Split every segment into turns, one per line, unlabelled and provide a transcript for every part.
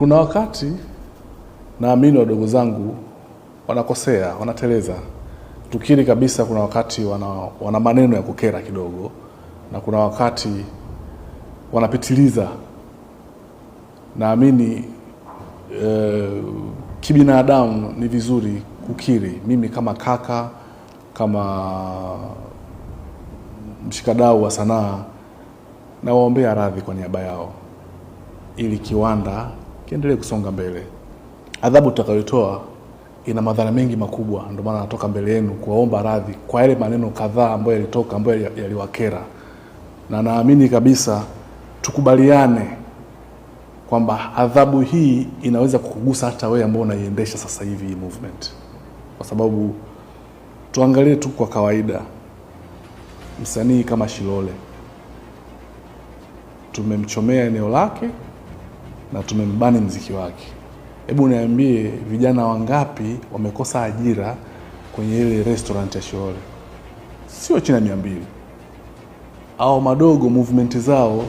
Kuna wakati naamini wadogo zangu wanakosea, wanateleza. Tukiri kabisa kuna wakati wana maneno ya kukera kidogo na kuna wakati wanapitiliza. Naamini kibinadamu ni vizuri kukiri. Mimi kama kaka, kama mshikadau wa sanaa, nawaombea radhi kwa niaba yao ili kiwanda kiendelee kusonga mbele. Adhabu tutakayotoa ina madhara mengi makubwa, ndio maana natoka mbele yenu kuwaomba radhi kwa yale maneno kadhaa ambayo yalitoka, ambayo yaliwakera. Na naamini kabisa tukubaliane kwamba adhabu hii inaweza kukugusa hata wewe ambao unaiendesha sasa hivi hii movement. Kwa sababu tuangalie tu kwa kawaida, msanii kama Shilole tumemchomea eneo lake na tumembani mziki wake. Hebu niambie vijana wangapi wamekosa ajira kwenye ile restaurant ya Shilole? Sio chini ya 200. Au madogo movement zao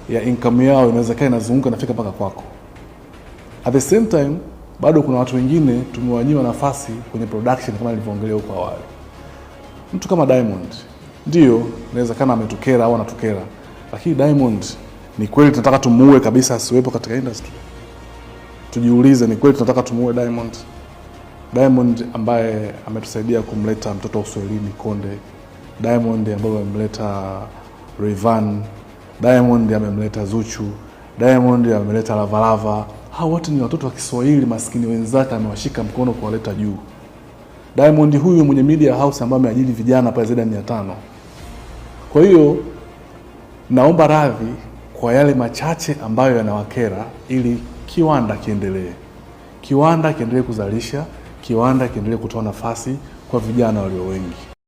ya income yao inawezekana inazunguka nafika mpaka kwako. At the same time bado kuna watu wengine tumewanyima nafasi kwenye production kama nilivyoongelea huko awali. Mtu kama Diamond ndio inawezekana ametukera au anatukera, lakini Diamond ni kweli tunataka tumuue kabisa asiwepo katika industry? Tujiulize, ni kweli tunataka tumuue Diamond? Diamond ambaye ametusaidia kumleta mtoto wa Uswahilini Konde, Diamond ambaye amemleta Rayvanny, Diamond amemleta Zuchu, Diamond amemleta Lavalava. Hao wote ni watoto wa Kiswahili maskini wenzake, amewashika mkono kuwaleta juu. Diamond huyu mwenye media house ambaye ameajiri vijana pale zaidi ya 500. Kwa hiyo naomba radhi kwa yale machache ambayo yanawakera, ili kiwanda kiendelee. Kiwanda kiendelee kuzalisha, kiwanda kiendelee kutoa nafasi kwa vijana walio wengi.